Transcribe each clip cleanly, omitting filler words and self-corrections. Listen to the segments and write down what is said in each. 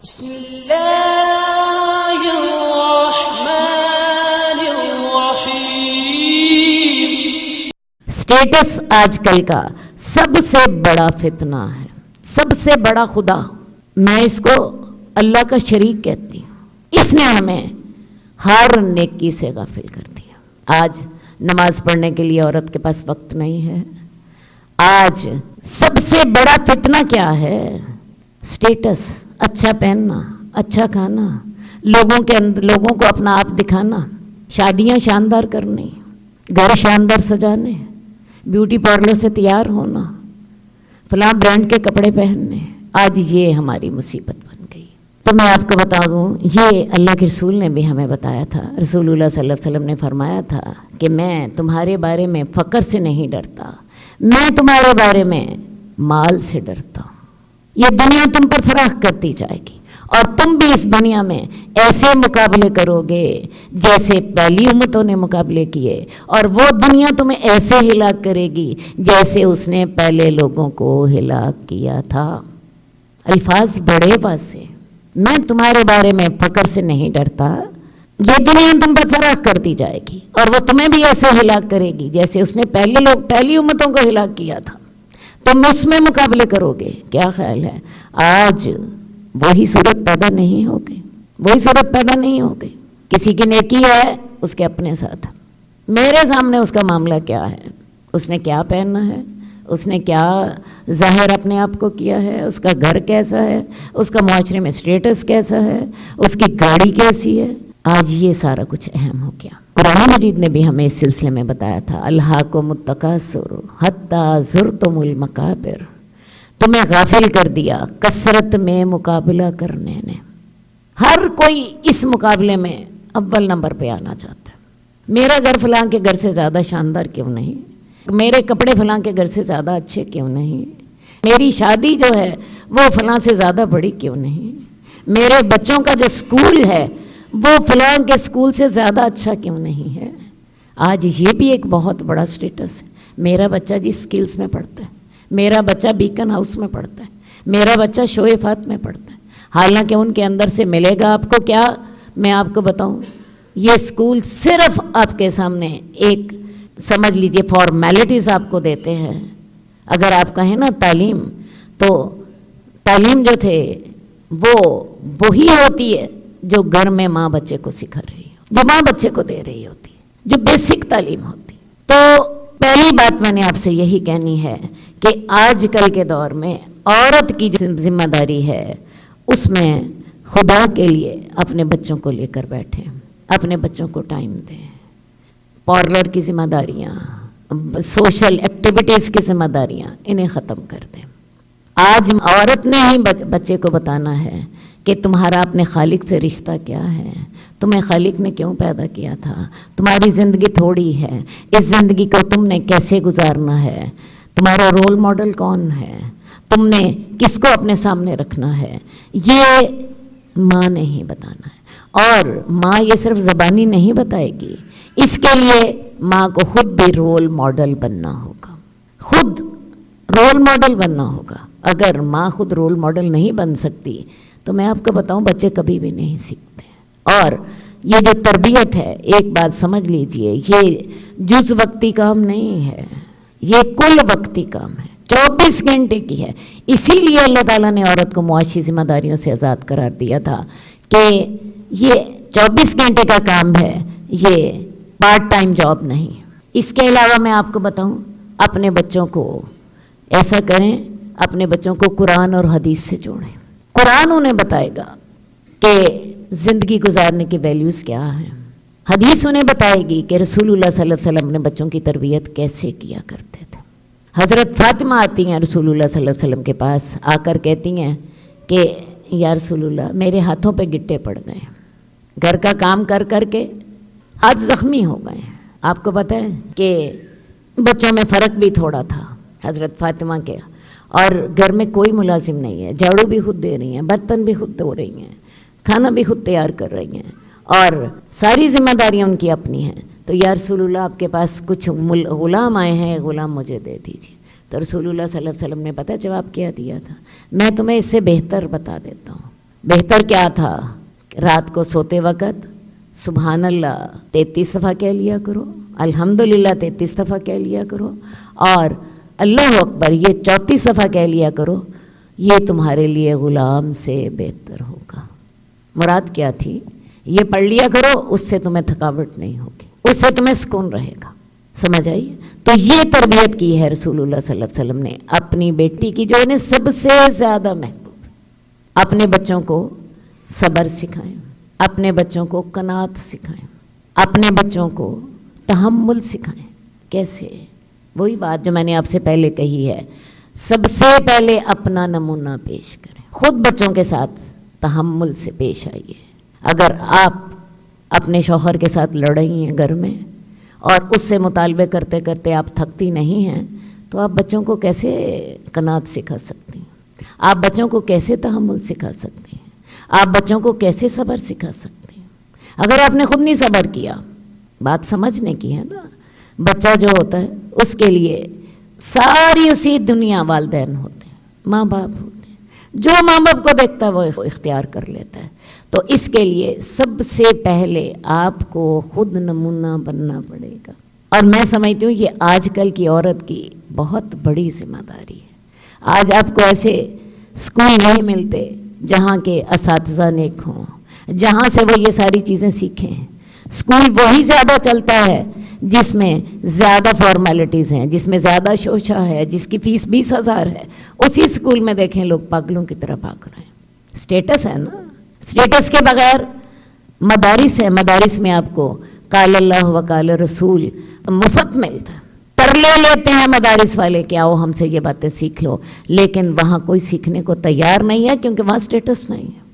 بسم اللہ الرحمن الرحیم۔ سٹیٹس آج کل کا سب سے بڑا فتنہ ہے، سب سے بڑا خدا۔ میں اس کو اللہ کا شریک کہتی ہوں۔ اس نے ہمیں ہر نیکی سے غافل کر دیا۔ آج نماز پڑھنے کے لیے عورت کے پاس وقت نہیں ہے۔ آج سب سے بڑا فتنہ کیا ہے؟ سٹیٹس، اچھا پہننا، اچھا کھانا، لوگوں کو اپنا آپ دکھانا، شادیاں شاندار کرنی، گھر شاندار سجانے، بیوٹی پارلر سے تیار ہونا، فلاں برانڈ کے کپڑے پہننے۔ آج یہ ہماری مصیبت بن گئی۔ تو میں آپ کو بتا دوں، یہ اللہ کے رسول نے بھی ہمیں بتایا تھا۔ رسول اللہ صلی اللہ علیہ وسلم نے فرمایا تھا کہ میں تمہارے بارے میں فقر سے نہیں ڈرتا، میں تمہارے بارے میں مال سے ڈرتا ہوں۔ یہ دنیا تم پر فراخ کرتی جائے گی اور تم بھی اس دنیا میں ایسے مقابلے کرو گے جیسے پہلی امتوں نے مقابلے کیے، اور وہ دنیا تمہیں ایسے ہلاک کرے گی جیسے اس نے پہلے لوگوں کو ہلاک کیا تھا۔ الفاظ بڑے واضح۔ میں تمہارے بارے میں فقر سے نہیں ڈرتا، یہ دنیا تم پر فراخ کرتی جائے گی اور وہ تمہیں بھی ایسے ہلاک کرے گی جیسے اس نے پہلی امتوں کو ہلاک کیا تھا۔ تم اس میں مقابلے کرو گے۔ کیا خیال ہے آج وہی صورت پیدا نہیں ہوگی؟ وہی صورت پیدا نہیں ہوگی۔ کسی کی نیکی ہے اس کے اپنے ساتھ، میرے سامنے اس کا معاملہ کیا ہے، اس نے کیا پہننا ہے، اس نے کیا ظاہر اپنے آپ کو کیا ہے، اس کا گھر کیسا ہے، اس کا معاشرے میں سٹیٹس کیسا ہے، اس کی گاڑی کیسی ہے۔ آج یہ سارا کچھ اہم ہو گیا۔ قرآن مجید نے بھی ہمیں اس سلسلے میں بتایا تھا، الہاکم التکاثر حتی زرتم المقابر، تمہیں غافل کر دیا کثرت میں مقابلہ کرنے نے۔ ہر کوئی اس مقابلے میں اول نمبر پہ آنا چاہتا ہے۔ میرا گھر فلاں کے گھر سے زیادہ شاندار کیوں نہیں، میرے کپڑے فلاں کے گھر سے زیادہ اچھے کیوں نہیں، میری شادی جو ہے وہ فلاں سے زیادہ بڑی کیوں نہیں، میرے بچوں کا جو سکول ہے وہ فلاں کے سکول سے زیادہ اچھا کیوں نہیں ہے۔ آج یہ بھی ایک بہت بڑا سٹیٹس ہے۔ میرا بچہ جی سکلز میں پڑھتا ہے، میرا بچہ بیکن ہاؤس میں پڑھتا ہے، میرا بچہ شویفات میں پڑھتا ہے، حالانکہ ان کے اندر سے ملے گا آپ کو کیا؟ میں آپ کو بتاؤں، یہ سکول صرف آپ کے سامنے ایک سمجھ لیجئے فارمیلٹیز آپ کو دیتے ہیں۔ اگر آپ کہیں نا تعلیم، تو تعلیم جو تھے وہ وہی ہوتی ہے جو گھر میں ماں بچے کو سکھا رہی ہے، جو ماں بچے کو دے رہی ہوتی ہے، جو بیسک تعلیم ہوتی۔ تو پہلی بات میں نے آپ سے یہی کہنی ہے کہ آج کل کے دور میں عورت کی جو ذمہ داری ہے اس میں خدا کے لیے اپنے بچوں کو لے کر بیٹھیں، اپنے بچوں کو ٹائم دیں، پارلر کی ذمہ داریاں، سوشل ایکٹیویٹیز کی ذمہ داریاں انہیں ختم کر دیں۔ آج عورت نے ہی بچے کو بتانا ہے کہ تمہارا اپنے خالق سے رشتہ کیا ہے، تمہیں خالق نے کیوں پیدا کیا تھا، تمہاری زندگی تھوڑی ہے، اس زندگی کو تم نے کیسے گزارنا ہے، تمہارا رول ماڈل کون ہے، تم نے کس کو اپنے سامنے رکھنا ہے، یہ ماں نے ہی بتانا ہے۔ اور ماں یہ صرف زبانی نہیں بتائے گی، اس کے لیے ماں کو خود بھی رول ماڈل بننا ہوگا، خود رول ماڈل بننا ہوگا۔ اگر ماں خود رول ماڈل نہیں بن سکتی تو میں آپ کو بتاؤں بچے کبھی بھی نہیں سیکھتے۔ اور یہ جو تربیت ہے، ایک بات سمجھ لیجئے، یہ جز وقتی کام نہیں ہے، یہ کل وقتی کام ہے، 24 گھنٹے کی ہے۔ اسی لیے اللہ تعالیٰ نے عورت کو معاشی ذمہ داریوں سے آزاد قرار دیا تھا کہ یہ 24 گھنٹے کا کام ہے، یہ پارٹ ٹائم جاب نہیں۔ اس کے علاوہ میں آپ کو بتاؤں، اپنے بچوں کو ایسا کریں، اپنے بچوں کو قرآن اور حدیث سے جوڑیں۔ قرآن انہیں بتائے گا کہ زندگی گزارنے کی ویلیوز کیا ہیں، حدیث انہیں بتائے گی کہ رسول اللہ صلی اللہ علیہ وسلم نے بچوں کی تربیت کیسے کیا کرتے تھے۔ حضرت فاطمہ آتی ہیں رسول اللہ صلی اللہ علیہ وسلم کے پاس، آ کر کہتی ہیں کہ یا رسول اللہ میرے ہاتھوں پہ گٹے پڑ گئے ہیں، گھر کا کام کر کر کے ہاتھ زخمی ہو گئے ہیں۔ آپ کو پتہ ہے کہ بچوں میں فرق بھی تھوڑا تھا حضرت فاطمہ کے، اور گھر میں کوئی ملازم نہیں ہے، جھاڑو بھی خود دے رہی ہیں، برتن بھی خود دھو رہی ہیں، کھانا بھی خود تیار کر رہی ہیں، اور ساری ذمہ داریاں ان کی اپنی ہیں۔ تو یا رسول اللہ آپ کے پاس کچھ غلام آئے ہیں، غلام مجھے دے دیجیے۔ تو رسول اللہ صلی اللہ علیہ وسلم نے پتہ جواب کیا دیا تھا، میں تمہیں اس سے بہتر بتا دیتا ہوں، بہتر کیا تھا؟ رات کو سوتے وقت سبحان اللہ 33 دفعہ کہہ لیا کرو، الحمدللہ 33 دفعہ کہہ لیا کرو، اور اللہ اکبر یہ 34 دفعہ کہہ لیا کرو، یہ تمہارے لیے غلام سے بہتر ہوگا۔ مراد کیا تھی؟ یہ پڑھ لیا کرو، اس سے تمہیں تھکاوٹ نہیں ہوگی، اس سے تمہیں سکون رہے گا۔ سمجھ آئی؟ تو یہ تربیت کی ہے رسول اللہ صلی اللہ علیہ وسلم نے اپنی بیٹی کی، جو انہیں سب سے زیادہ محبوب ہے۔ اپنے بچوں کو صبر سکھائیں، اپنے بچوں کو قناعت سکھائیں، اپنے بچوں کو تحمل سکھائیں۔ کیسے؟ وہی بات جو میں نے آپ سے پہلے کہی ہے، سب سے پہلے اپنا نمونہ پیش کریں، خود بچوں کے ساتھ تحمل سے پیش آئیے۔ اگر آپ اپنے شوہر کے ساتھ لڑ رہی ہیں گھر میں اور اس سے مطالبے کرتے کرتے آپ تھکتی نہیں ہیں، تو آپ بچوں کو کیسے قناعت سکھا سکتی ہیں؟ آپ بچوں کو کیسے تحمل سکھا سکتی ہیں؟ آپ بچوں کو کیسے صبر سکھا سکتی ہیں اگر آپ نے خود نہیں صبر کیا؟ بات سمجھنے کی ہے نا۔ بچہ جو ہوتا ہے اس کے لیے ساری اسی دنیا والدین ہوتے ہیں، ماں باپ ہوتے ہیں، جو ماں باپ کو دیکھتا ہے وہ اختیار کر لیتا ہے۔ تو اس کے لیے سب سے پہلے آپ کو خود نمونہ بننا پڑے گا، اور میں سمجھتی ہوں یہ آج کل کی عورت کی بہت بڑی ذمہ داری ہے۔ آج آپ کو ایسے اسکول نہیں ملتے جہاں کے اساتذہ نیک ہوں، جہاں سے وہ یہ ساری چیزیں سیکھیں۔ اسکول وہی زیادہ چلتا ہے جس میں زیادہ فارمیلٹیز ہیں، جس میں زیادہ شوشہ ہے، جس کی فیس 20,000 ہے۔ اسی اسکول میں دیکھیں لوگ پاگلوں کی طرح بھاگ رہے ہیں۔ سٹیٹس ہے نا، سٹیٹس کے بغیر مدارس ہے، مدارس میں آپ کو قال اللہ و قال رسول مفت ملتا ہے۔ ترلے لیتے ہیں مدارس والے کہ آؤ ہم سے یہ باتیں سیکھ لو، لیکن وہاں کوئی سیکھنے کو تیار نہیں ہے کیونکہ وہاں سٹیٹس نہیں ہے۔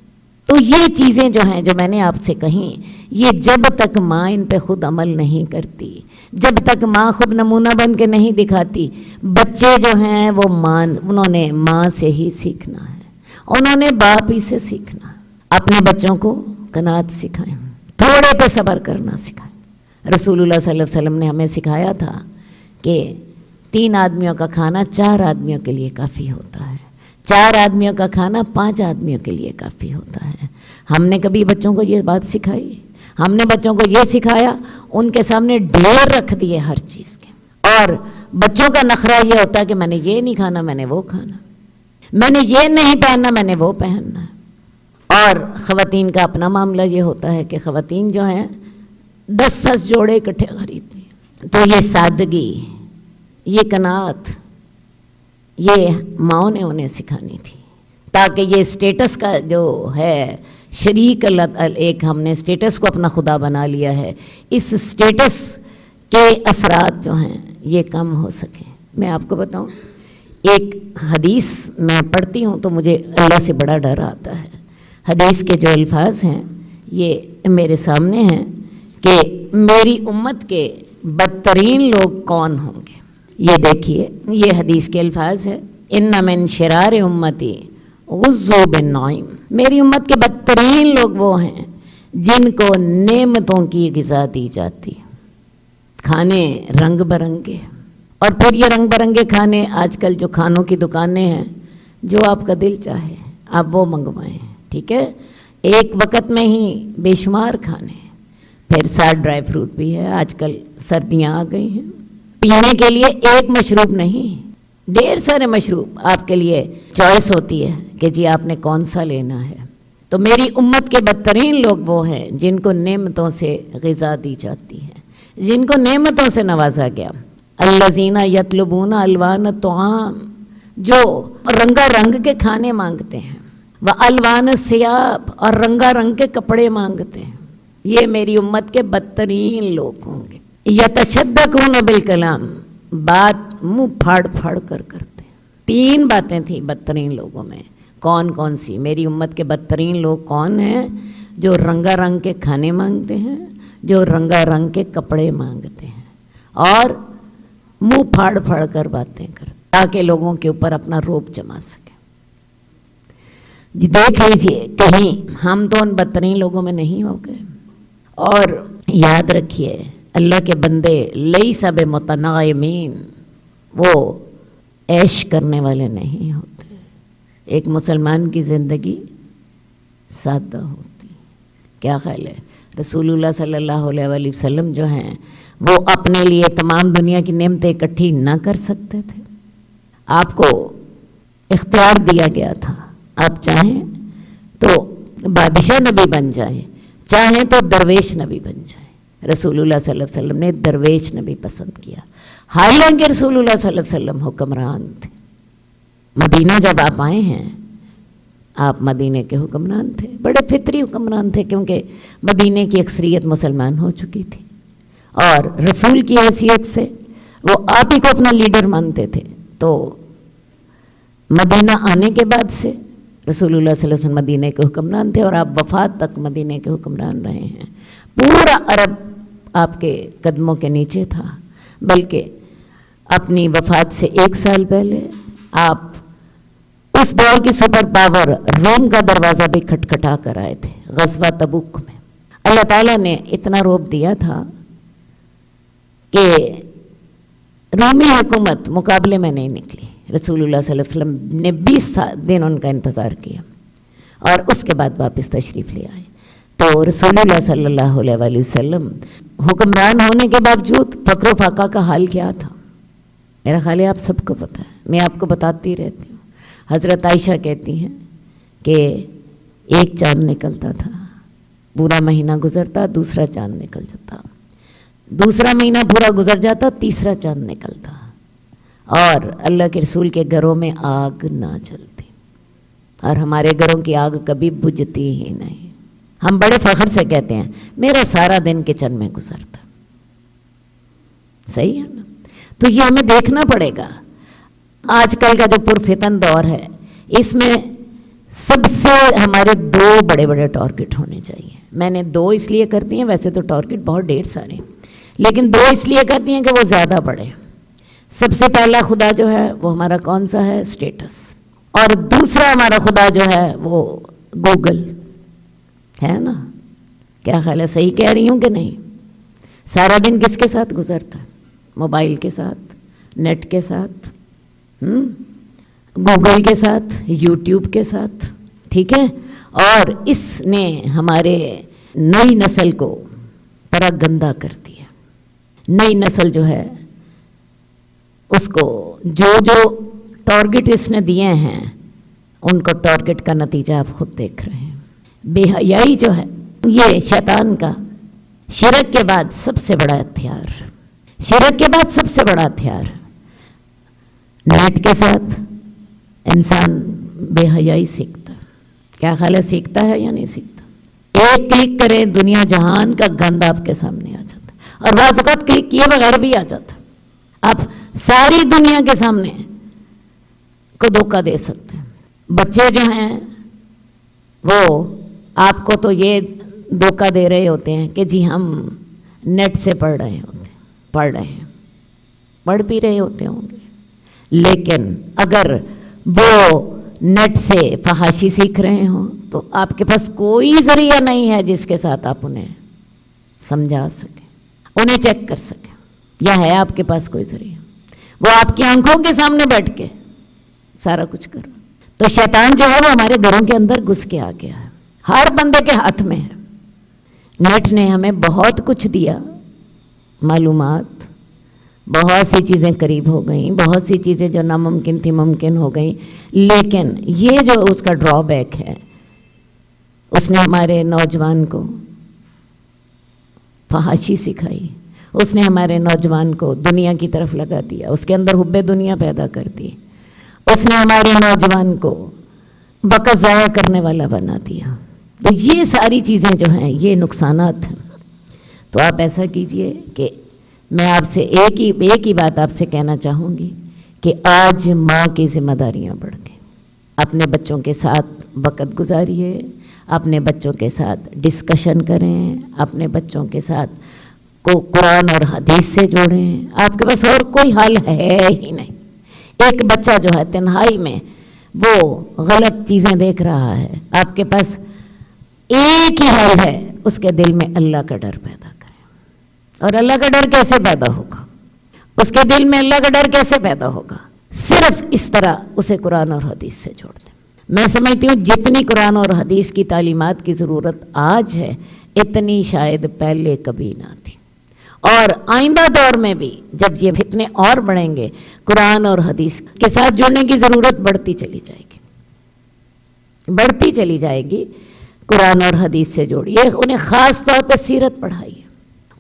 تو یہ چیزیں جو ہیں جو میں نے آپ سے کہیں، یہ جب تک ماں ان پہ خود عمل نہیں کرتی، جب تک ماں خود نمونہ بن کے نہیں دکھاتی، بچے جو ہیں وہ انہوں نے ماں سے ہی سیکھنا ہے، انہوں نے باپ ہی سے سیکھنا ہے۔ اپنے بچوں کو قناعت سکھائیں، تھوڑے پہ صبر کرنا سکھائیں۔ رسول اللہ صلی اللہ علیہ وسلم نے ہمیں سکھایا تھا کہ 3 آدمیوں کا کھانا 4 آدمیوں کے لیے کافی ہوتا ہے، 4 آدمیوں کا کھانا 5 آدمیوں کے لیے کافی ہوتا ہے۔ ہم نے کبھی بچوں کو یہ بات سکھائی؟ ہم نے بچوں کو یہ سکھایا، ان کے سامنے ڈھیر رکھ دیے ہر چیز کے، اور بچوں کا نخرہ یہ ہوتا ہے کہ میں نے یہ نہیں کھانا، میں نے وہ کھانا، میں نے یہ نہیں پہننا، میں نے وہ پہننا ہے۔ اور خواتین کا اپنا معاملہ یہ ہوتا ہے کہ خواتین جو ہیں 10 جوڑے اکٹھے خریدتی ہیں۔ تو یہ سادگی، یہ قناعت، یہ ماؤں نے انہیں سکھانی تھی، تاکہ یہ سٹیٹس کا جو ہے شریک ایک ہم نے سٹیٹس کو اپنا خدا بنا لیا ہے، اس سٹیٹس کے اثرات جو ہیں یہ کم ہو سکیں۔ میں آپ کو بتاؤں، ایک حدیث میں پڑھتی ہوں تو مجھے اللہ سے بڑا ڈر آتا ہے۔ حدیث کے جو الفاظ ہیں یہ میرے سامنے ہیں کہ میری امت کے بدترین لوگ کون ہوں گے۔ یہ دیکھیے، یہ حدیث کے الفاظ ہیں، ان من شرار امتی غزو بالنعیم، میری امت کے بدترین لوگ وہ ہیں جن کو نعمتوں کی غذا دی جاتی، کھانے رنگ برنگے، اور پھر یہ رنگ برنگے کھانے آج کل جو کھانوں کی دکانیں ہیں، جو آپ کا دل چاہے آپ وہ منگوائیں، ٹھیک ہے؟ ایک وقت میں ہی بے شمار کھانے، پھر ساتھ ڈرائی فروٹ بھی ہے۔ آج کل سردیاں آ گئی ہیں، پینے کے لیے ایک مشروب نہیں، ڈھیر سارے مشروب آپ کے لیے چوائس ہوتی ہے کہ جی آپ نے کون سا لینا ہے۔ تو میری امت کے بدترین لوگ وہ ہیں جن کو نعمتوں سے غذا دی جاتی ہے، جن کو نعمتوں سے نوازا گیا۔ الذین یطلبون الوان الطعام، جو رنگا رنگ کے کھانے مانگتے ہیں، والوان الثیاب، اور رنگا رنگ کے کپڑے مانگتے ہیں، یہ میری امت کے بدترین لوگ ہوں گے۔ یتشدقون بالکلام، بات منہ پھاڑ پھاڑ کر کرتے ہیں۔ 3 باتیں تھیں بدترین لوگوں میں، کون کون سی؟ میری امت کے بدترین لوگ کون ہیں؟ جو رنگا رنگ کے کھانے مانگتے ہیں، جو رنگا رنگ کے کپڑے مانگتے ہیں، اور منہ پھاڑ پھاڑ کر باتیں کرتے تاکہ لوگوں کے اوپر اپنا روب جما سکے۔ دیکھ لیجئے کہیں ہم تو ان بدترین لوگوں میں نہیں ہو گئے۔ اور یاد رکھیے، اللہ کے بندے لیس بمتنعمین، وہ عیش کرنے والے نہیں ہوتے۔ ایک مسلمان کی زندگی سادہ ہوتی. کیا خیال ہے؟ رسول اللہ صلی اللہ علیہ وآلہ وسلم جو ہیں وہ اپنے لیے تمام دنیا کی نعمتیں اکٹھی نہ کر سکتے تھے. آپ کو اختیار دیا گیا تھا، آپ چاہیں تو بادشاہ نبی بن جائیں، چاہیں تو درویش نبی بن جائیں. رسول اللہ صلی اللہ علیہ وسلم نے درویش نبی پسند کیا، حالانکہ رسول اللہ صلی اللہ علیہ وسلم حکمران تھے. مدینہ جب آپ آئے ہیں، آپ مدینے کے حکمران تھے، بڑے فطری حکمران تھے، کیونکہ مدینے کی اکثریت مسلمان ہو چکی تھی اور رسول کی حیثیت سے وہ آپ ہی کو اپنا لیڈر مانتے تھے. تو مدینہ آنے کے بعد سے رسول اللہ صلی اللہ علیہ وسلم مدینے کے حکمران تھے اور آپ وفات تک مدینے کے حکمران رہے ہیں. پورا عرب آپ کے قدموں کے نیچے تھا، بلکہ اپنی وفات سے 1 سال پہلے آپ اس دور کی سپر پاور روم کا دروازہ بھی کھٹکھٹا کر آئے تھے غزوہ تبوک میں. اللہ تعالیٰ نے اتنا روب دیا تھا کہ رومی حکومت مقابلے میں نہیں نکلی. رسول اللہ صلی اللہ علیہ وسلم نے 20 دن ان کا انتظار کیا اور اس کے بعد واپس تشریف لے آئے. تو رسول اللہ صلی اللہ علیہ وآلہ وسلم حکمران ہونے کے باوجود فقر و فاقہ کا حال کیا تھا؟ میرا خیال ہے آپ سب کو پتہ ہے، میں آپ کو بتاتی رہتی ہوں. حضرت عائشہ کہتی ہیں کہ ایک چاند نکلتا تھا، پورا مہینہ گزرتا، دوسرا چاند نکل جاتا، دوسرا مہینہ پورا گزر جاتا، تیسرا چاند نکلتا، اور اللہ کے رسول کے گھروں میں آگ نہ جلتی. اور ہمارے گھروں کی آگ کبھی بجھتی ہی نہیں. ہم بڑے فخر سے کہتے ہیں میرا سارا دن کچن میں گزرتا. صحیح ہے نا؟ تو یہ ہمیں دیکھنا پڑے گا. آج کل کا جو پرفتن دور ہے، اس میں سب سے ہمارے 2 بڑے بڑے ٹارگٹ ہونے چاہیے. میں نے 2 اس لیے کر دی ہیں، ویسے تو ٹارگٹ بہت ڈھیر سارے ہیں، لیکن 2 اس لیے کر دی ہیں کہ وہ زیادہ بڑے. سب سے پہلا خدا جو ہے وہ ہمارا کون سا ہے؟ اسٹیٹس. اور دوسرا ہمارا خدا جو ہے وہ گوگل ہے نا. کیا خیال ہے؟ صحیح کہہ رہی ہوں کہ نہیں؟ سارا دن کس کے ساتھ گزرتا ہے؟ موبائل کے ساتھ، نیٹ کے ساتھ، گوگل کے ساتھ، یوٹیوب کے ساتھ. ٹھیک ہے؟ اور اس نے ہمارے نئی نسل کو بڑا گندا کر دیا. نئی نسل جو ہے اس کو جو ٹارگٹ اس نے دیے ہیں، ان کو ٹارگٹ کا نتیجہ آپ خود دیکھ رہے ہیں. بے حیائی جو ہے یہ شیطان کا شرک کے بعد سب سے بڑا ہتھیار. شرک کے بعد سب سے بڑا ہتھیار. نیٹ کے ساتھ انسان بے حیائی سیکھتا. کیا خیال ہے؟ سیکھتا ہے یا نہیں سیکھتا؟ ایک کلک کرے دنیا جہان کا گند آپ کے سامنے آ جاتا، اور بعض اوقات کلک کیے بغیر بھی آ جاتا. آپ ساری دنیا کے سامنے کو دھوکہ دے سکتے ہیں. بچے جو ہیں وہ آپ کو تو یہ دھوکہ دے رہے ہوتے ہیں کہ جی ہم نیٹ سے پڑھ رہے ہیں، پڑھ بھی رہے ہوتے ہوں گے، لیکن اگر وہ نیٹ سے فحاشی سیکھ رہے ہوں تو آپ کے پاس کوئی ذریعہ نہیں ہے جس کے ساتھ آپ انہیں سمجھا سکیں، انہیں چیک کر سکیں. یا ہے آپ کے پاس کوئی ذریعہ؟ وہ آپ کی آنکھوں کے سامنے بیٹھ کے سارا کچھ کر. تو شیطان جو ہے وہ ہمارے گھروں کے اندر گھس کے آ گیا ہے، ہر بندے کے ہاتھ میں ہے. نیٹ نے ہمیں بہت کچھ دیا، معلومات، بہت سی چیزیں قریب ہو گئیں، بہت سی چیزیں جو ناممکن تھی ممکن ہو گئیں. لیکن یہ جو اس کا ڈرا بیک ہے، اس نے ہمارے نوجوان کو فحاشی سکھائی، اس نے ہمارے نوجوان کو دنیا کی طرف لگا دیا، اس کے اندر حب دنیا پیدا کر دی. اس نے ہمارے نوجوان کو وقت ضائع کرنے والا بنا دیا. تو یہ ساری چیزیں جو ہیں یہ نقصانات ہیں. تو آپ ایسا کیجئے کہ میں آپ سے ایک ہی بات آپ سے کہنا چاہوں گی کہ آج ماں کی ذمہ داریاں بڑھ گئیں. اپنے بچوں کے ساتھ وقت گزاریے، اپنے بچوں کے ساتھ ڈسکشن کریں، اپنے بچوں کے ساتھ کو قرآن اور حدیث سے جوڑیں. آپ کے پاس اور کوئی حل ہے ہی نہیں. ایک بچہ جو ہے تنہائی میں وہ غلط چیزیں دیکھ رہا ہے، آپ کے پاس ایک ہی حل ہے، اس کے دل میں اللہ کا ڈر پیدا کریں. اور اللہ کا ڈر کیسے پیدا ہوگا؟ اس کے دل میں اللہ کا ڈر کیسے پیدا ہوگا؟ صرف اس طرح اسے قرآن اور حدیث سے جوڑ دیں. میں سمجھتی ہوں جتنی قرآن اور حدیث کی تعلیمات کی ضرورت آج ہے اتنی شاید پہلے کبھی نہ تھی، اور آئندہ دور میں بھی جب یہ فتنے اور بڑھیں گے قرآن اور حدیث کے ساتھ جڑنے کی ضرورت بڑھتی چلی جائے گی، قرآن اور حدیث سے جوڑیے، انہیں خاص طور پہ سیرت پڑھائیے،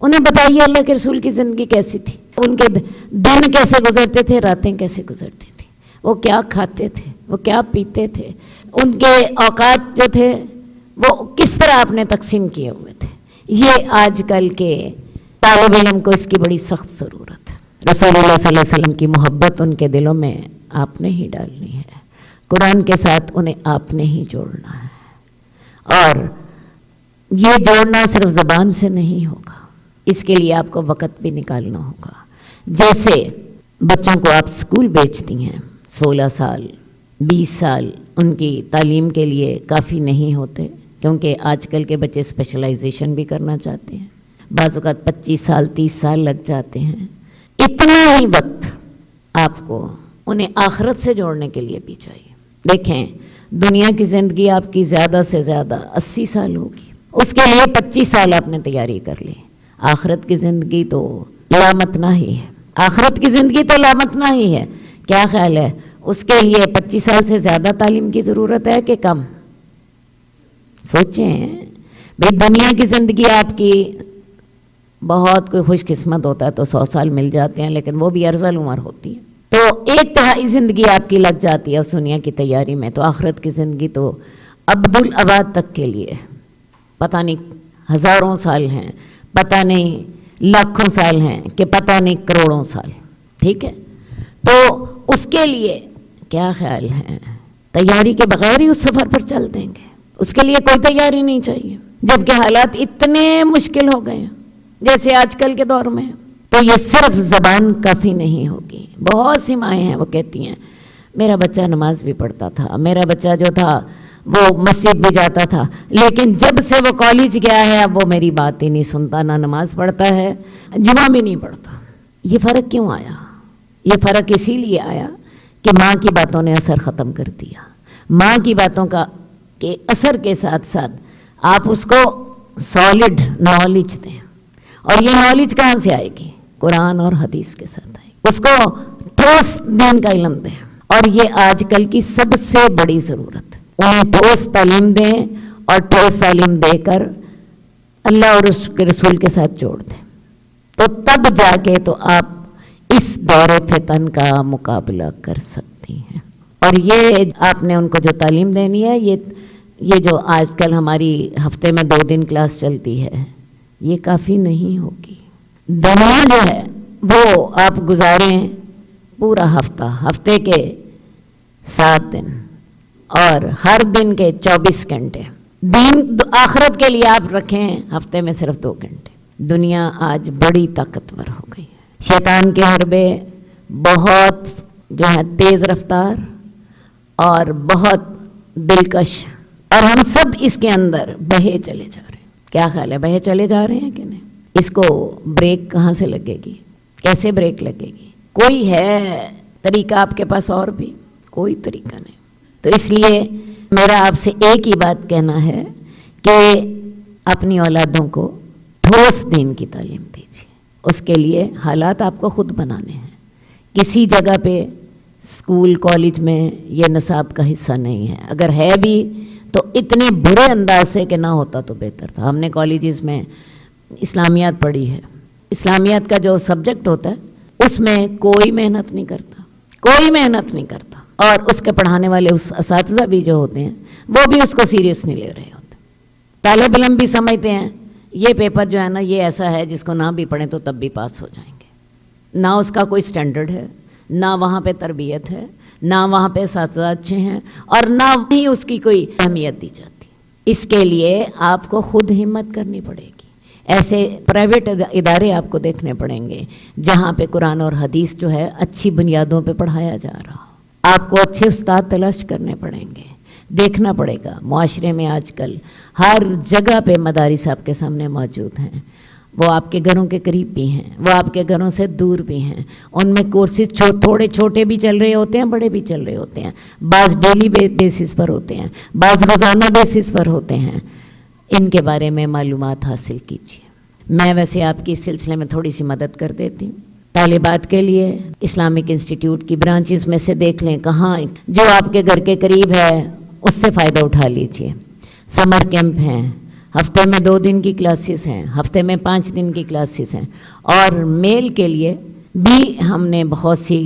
انہیں بتائیے اللہ کے رسول کی زندگی کیسی تھی، ان کے دن کیسے گزرتے تھے، راتیں کیسے گزرتی تھی، وہ کیا کھاتے تھے، وہ کیا پیتے تھے، ان کے اوقات جو تھے وہ کس طرح آپ نے تقسیم کیے ہوئے تھے۔ یہ آج کل کے طالب علم کو اس کی بڑی سخت ضرورت ہے۔ رسول اللہ صلی اللہ علیہ وسلم کی محبت ان کے دلوں میں آپ نے ہی ڈالنی ہے، قرآن کے ساتھ انہیں آپ نے ہی جوڑنا ہے، اور یہ جوڑنا صرف زبان سے نہیں ہوگا، اس کے لیے آپ کو وقت بھی نکالنا ہوگا۔ جیسے بچوں کو آپ اسکول بھیجتی ہیں، 16 سال 20 سال ان کی تعلیم کے لیے کافی نہیں ہوتے، کیونکہ آج کل کے بچے اسپیشلائزیشن بھی کرنا چاہتے ہیں، بعض اوقات 25 سال 30 سال لگ جاتے ہیں۔ اتنا ہی وقت آپ کو انہیں آخرت سے جوڑنے کے لیے بھی چاہیے۔ دیکھیں، دنیا کی زندگی آپ کی زیادہ سے زیادہ 80 سال ہوگی، اس کے لیے 25 سال آپ نے تیاری کر لی۔ آخرت کی زندگی تو لامتنہ ہی ہے، آخرت کی زندگی تو لامتنہ ہی ہے۔ کیا خیال ہے، اس کے لیے 25 سال سے زیادہ تعلیم کی ضرورت ہے کہ کم؟ سوچیں بھئی، دنیا کی زندگی آپ کی بہت کوئی خوش قسمت ہوتا ہے تو 100 سال مل جاتے ہیں، لیکن وہ بھی ارذل عمر ہوتی ہے، تو 1/3 زندگی آپ کی لگ جاتی ہے اس دنیا کی تیاری میں، تو آخرت کی زندگی تو ابدالآباد تک کے لیے پتہ نہیں ہزاروں سال ہیں، پتہ نہیں لاکھوں سال ہیں، کہ پتہ نہیں کروڑوں سال، ٹھیک ہے؟ تو اس کے لیے کیا خیال ہے، تیاری کے بغیر ہی اس سفر پر چل دیں گے؟ اس کے لیے کوئی تیاری نہیں چاہیے، جبکہ حالات اتنے مشکل ہو گئے ہیں جیسے آج کل کے دور میں۔ تو یہ صرف زبان کافی نہیں ہوگی۔ بہت سی مائیں ہیں وہ کہتی ہیں میرا بچہ نماز بھی پڑھتا تھا، میرا بچہ جو تھا وہ مسجد بھی جاتا تھا، لیکن جب سے وہ کالج گیا ہے اب وہ میری بات ہی نہیں سنتا، نہ نماز پڑھتا ہے، جمعہ بھی نہیں پڑھتا۔ یہ فرق کیوں آیا؟ یہ فرق اسی لیے آیا کہ ماں کی باتوں نے اثر ختم کر دیا۔ ماں کی باتوں کا کے اثر کے ساتھ ساتھ آپ اس کو سالڈ نالج دیں، اور یہ نالج کہاں سے آئے گی؟ قرآن اور حدیث کے ساتھ آئے گی۔ اس کو ٹھوس دین کا علم دیں، اور یہ آج کل کی سب سے بڑی ضرورت ہے۔ انہیں ٹھوس تعلیم دیں، اور ٹھوس تعلیم دے کر اللہ اور اس کے رسول کے ساتھ جوڑ دیں، تو تب جا کے تو آپ اس دور فتن کا مقابلہ کر سکتی ہیں۔ اور یہ آپ نے ان کو جو تعلیم دینی ہے، یہ جو آج کل ہماری ہفتے میں 2 دن کلاس چلتی ہے، یہ کافی نہیں ہوگی۔ دنیا جو ہے وہ آپ گزاریں پورا ہفتے کے 7 دن اور ہر دن کے 24 گھنٹے، دین آخرت کے لیے آپ رکھیں ہفتے میں صرف 2 گھنٹے۔ دنیا آج بڑی طاقتور ہو گئی ہے، شیطان کے حربے بہت جو ہے تیز رفتار اور بہت دلکش، اور ہم سب اس کے اندر بہے چلے جا رہے ہیں۔ کیا خیال ہے، بہے چلے جا رہے ہیں کہ نہیں؟ اس کو بریک کہاں سے لگے گی؟ کیسے بریک لگے گی؟ کوئی ہے طریقہ آپ کے پاس؟ اور بھی کوئی طریقہ نہیں۔ تو اس لیے میرا آپ سے ایک ہی بات کہنا ہے کہ اپنی اولادوں کو ٹھوس دین کی تعلیم دیجیے، اس کے لیے حالات آپ کو خود بنانے ہیں۔ کسی جگہ پہ اسکول کالج میں یہ نصاب کا حصہ نہیں ہے، اگر ہے بھی تو اتنے برے انداز سے کہ نہ ہوتا تو بہتر تھا۔ ہم نے کالجز میں اسلامیات پڑھی ہے، اسلامیات کا جو سبجیکٹ ہوتا ہے اس میں کوئی محنت نہیں کرتا، اور اس کے پڑھانے والے اس اساتذہ بھی جو ہوتے ہیں وہ بھی اس کو سیریس نہیں لے رہے ہوتے۔ طالب علم بھی سمجھتے ہیں یہ پیپر جو ہے نا یہ ایسا ہے جس کو نہ بھی پڑھیں تو تب بھی پاس ہو جائیں گے، نہ اس کا کوئی سٹینڈرڈ ہے، نہ وہاں پہ تربیت ہے، نہ وہاں پہ اساتذہ اچھے ہیں، اور نہ ہی اس کی کوئی اہمیت دی جاتی۔ اس کے لیے آپ کو خود ہمت کرنی پڑے گی۔ ایسے پرائیویٹ ادارے آپ کو دیکھنے پڑیں گے جہاں پہ قرآن اور حدیث جو ہے اچھی بنیادوں پہ پڑھایا جا رہا ہو۔ آپ کو اچھے استاد تلاش کرنے پڑیں گے، دیکھنا پڑے گا۔ معاشرے میں آج کل ہر جگہ پہ مدارس آپ کے سامنے موجود ہیں، وہ آپ کے گھروں کے قریب بھی ہیں، وہ آپ کے گھروں سے دور بھی ہیں، ان میں کورسز تھوڑے چھوٹے بھی چل رہے ہوتے ہیں، بڑے بھی چل رہے ہوتے ہیں، بعض ڈیلی بیسس پر ہوتے ہیں، بعض روزانہ بیسس پر ہوتے ہیں۔ ان کے بارے میں معلومات حاصل کیجیے۔ میں ویسے آپ کی اس سلسلے میں تھوڑی سی مدد کر دیتی ہوں۔ طالبات کے لیے اسلامک انسٹیٹیوٹ کی برانچز میں سے دیکھ لیں کہاں جو آپ کے گھر کے قریب ہے، اس سے فائدہ اٹھا لیجیے۔ سمر کیمپ ہیں، ہفتے میں 2 دن کی کلاسز ہیں، ہفتے میں 5 دن کی کلاسز ہیں، اور میل کے لیے بھی ہم نے بہت سی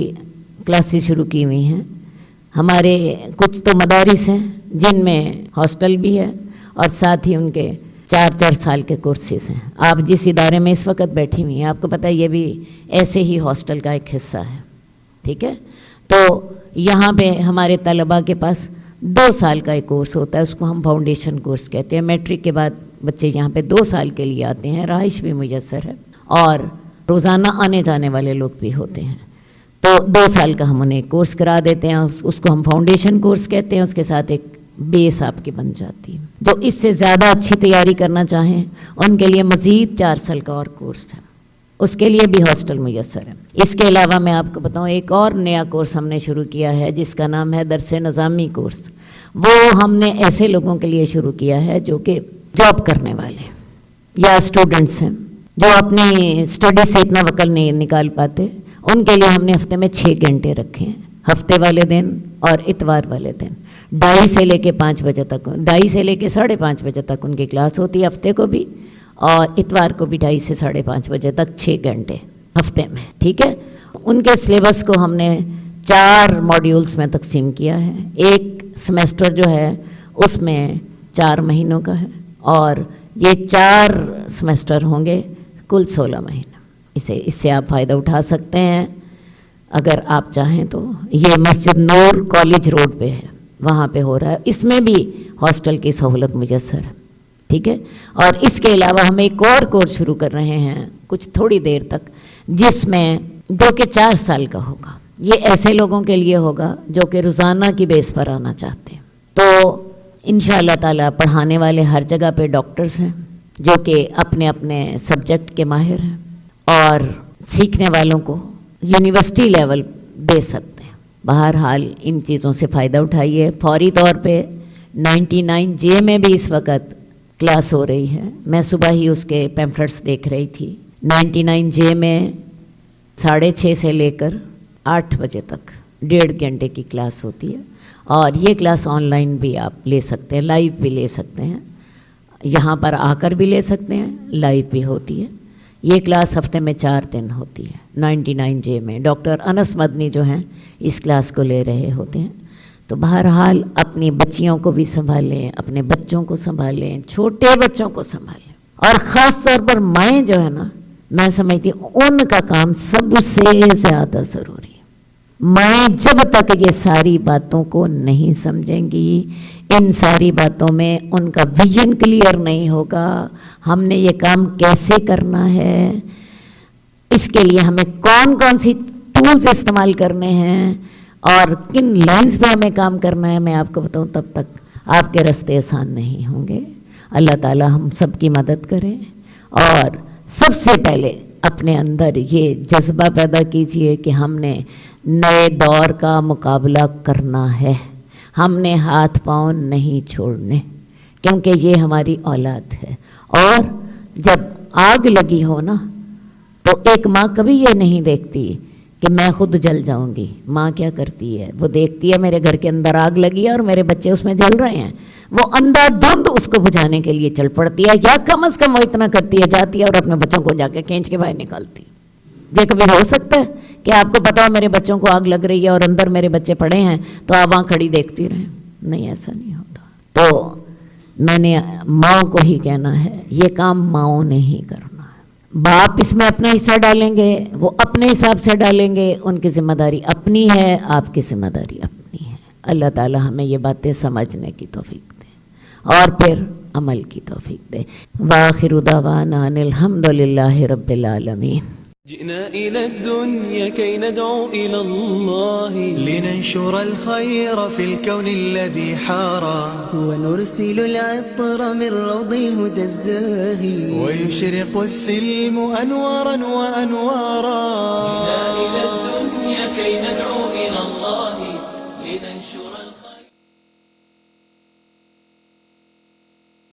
کلاسز شروع کی ہوئی ہیں۔ ہمارے کچھ تو مدارس ہیں جن میں ہاسٹل بھی ہے اور ساتھ ہی ان کے 4 سال کے کورسز ہیں۔ آپ جس ادارے میں اس وقت بیٹھی ہوئی ہیں، آپ کو پتہ ہے یہ بھی ایسے ہی ہاسٹل کا ایک حصہ ہے، ٹھیک ہے؟ تو یہاں پہ ہمارے طلباء کے پاس 2 سال کا ایک کورس ہوتا ہے، اس کو ہم فاؤنڈیشن کورس کہتے ہیں۔ میٹرک کے بعد بچے یہاں پہ 2 سال کے لیے آتے ہیں، رہائش بھی میسر ہے اور روزانہ آنے جانے والے لوگ بھی ہوتے ہیں۔ تو 2 سال کا ہم انہیں کورس کرا دیتے ہیں، اس کو ہم فاؤنڈیشن کورس کہتے ہیں۔ اس کے ساتھ ایک بیس آپ کی بن جاتی ہے۔ جو اس سے زیادہ اچھی تیاری کرنا چاہیں ان کے لیے مزید 4 سال کا اور کورس ہے، اس کے لیے بھی ہاسٹل میسر ہے۔ اس کے علاوہ میں آپ کو بتاؤں ایک اور نیا کورس ہم نے شروع کیا ہے جس کا نام ہے درس نظامی کورس۔ وہ ہم نے ایسے لوگوں کے لیے شروع کیا ہے جو کہ جاب کرنے والے ہیں یا اسٹوڈنٹس ہیں، جو اپنی اسٹڈی سے اتنا وقت نہیں نکال پاتے۔ ان کے لیے ہم نے ہفتے میں 6 گھنٹے رکھے ہیں، ہفتے والے دن اور اتوار والے دن 2:30 سے لے کے 5 بجے تک، 2:30 سے لے کے 5:30 بجے تک ان کی کلاس ہوتی ہے ہفتے کو بھی، اور اتوار کو بھی 2:30 سے 5:30 بجے تک 6 گھنٹے ہفتے میں، ٹھیک ہے؟ ان کے سلیبس کو ہم نے 4 ماڈیولز میں تقسیم کیا ہے۔ ایک سمیسٹر جو ہے اس میں 4 مہینوں کا ہے، اور یہ 4 سمیسٹر ہوں گے، کل 16 مہینے۔ اس سے آپ فائدہ اٹھا سکتے ہیں اگر آپ چاہیں تو۔ یہ مسجد نور کالج روڈ پہ ہے، وہاں پہ ہو رہا ہے۔ اس میں بھی ہاسٹل کی سہولت میسر ہے، ٹھیک ہے؟ اور اس کے علاوہ ہم ایک اور کورس شروع کر رہے ہیں کچھ تھوڑی دیر تک، جس میں جو کہ 4 سال کا ہوگا۔ یہ ایسے لوگوں کے لیے ہوگا جو کہ روزانہ کی بیس پر آنا چاہتے ہیں۔ تو انشاءاللہ تعالیٰ پڑھانے والے ہر جگہ پہ ڈاکٹرز ہیں جو کہ اپنے اپنے سبجیکٹ کے ماہر ہیں، اور سیکھنے والوں کو یونیورسٹی لیول دے سکتے ہیں۔ بہرحال ان چیزوں سے فائدہ اٹھائیے۔ فوری طور پہ 99 جے میں بھی اس وقت کلاس ہو رہی ہے، میں صبح ہی اس کے پیمفلٹس دیکھ رہی تھی۔ 99 جے میں 6:30 سے لے کر 8 بجے تک 1.5 گھنٹے کی کلاس ہوتی ہے، اور یہ کلاس آن لائن بھی آپ لے سکتے ہیں، لائیو بھی لے سکتے ہیں، یہاں پر آ کر بھی لے سکتے ہیں، لائیو بھی ہوتی ہے۔ یہ کلاس ہفتے میں 4 دن ہوتی ہے 99 جے میں۔ ڈاکٹر انس مدنی جو ہیں اس کلاس کو لے رہے ہوتے ہیں۔ تو بہرحال اپنی بچیوں کو بھی سنبھالیں، اپنے بچوں کو سنبھالیں، چھوٹے بچوں کو سنبھالیں، اور خاص طور پر مائیں جو ہے نا، میں سمجھتی ہوں ان کا کام سب سے زیادہ ضروری ہے۔ مائیں جب تک یہ ساری باتوں کو نہیں سمجھیں گی، ان ساری باتوں میں ان کا ویژن کلیئر نہیں ہوگا، ہم نے یہ کام کیسے کرنا ہے، اس کے لیے ہمیں کون کون سی ٹولز استعمال کرنے ہیں اور کن لائنز پہ ہمیں کام کرنا ہے، میں آپ کو بتاؤں تب تک آپ کے راستے آسان نہیں ہوں گے۔ اللہ تعالی ہم سب کی مدد کرے، اور سب سے پہلے اپنے اندر یہ جذبہ پیدا کیجئے کہ ہم نے نئے دور کا مقابلہ کرنا ہے، ہم نے ہاتھ پاؤں نہیں چھوڑنے، کیونکہ یہ ہماری اولاد ہے۔ اور جب آگ لگی ہو نا، تو ایک ماں کبھی یہ نہیں دیکھتی کہ میں خود جل جاؤں گی۔ ماں کیا کرتی ہے، وہ دیکھتی ہے میرے گھر کے اندر آگ لگی ہے اور میرے بچے اس میں جل رہے ہیں، وہ اندھا دھند اس کو بجھانے کے لیے چل پڑتی ہے، یا کم از کم وہ اتنا کرتی ہے، جاتی ہے اور اپنے بچوں کو جا کے کھینچ کے باہر نکالتی۔ یہ کبھی ہو سکتا ہے کہ آپ کو پتا ہو میرے بچوں کو آگ لگ رہی ہے اور اندر میرے بچے پڑے ہیں تو آپ وہاں کھڑی دیکھتی رہیں؟ نہیں، ایسا نہیں ہوتا۔ تو میں نے ماؤں کو ہی کہنا ہے، یہ کام ماؤں نے ہی کرنا ہے۔ باپ اس میں اپنا حصہ ڈالیں گے، وہ اپنے حساب سے ڈالیں گے، ان کی ذمہ داری اپنی ہے، آپ کی ذمہ داری اپنی ہے۔ اللہ تعالی ہمیں یہ باتیں سمجھنے کی توفیق دے اور پھر عمل کی توفیق دے۔ وآخر دعوانا ان الحمد للہ رب العالمین۔ جئنا إلى الدنيا كي ندعو إلى الله لننشر الخير في الكون الذي حارى ونرسل العطر من روض الهدى الزاهي ويشرق السلم أنوارا وأنوارا جئنا إلى الدنيا كي ندعو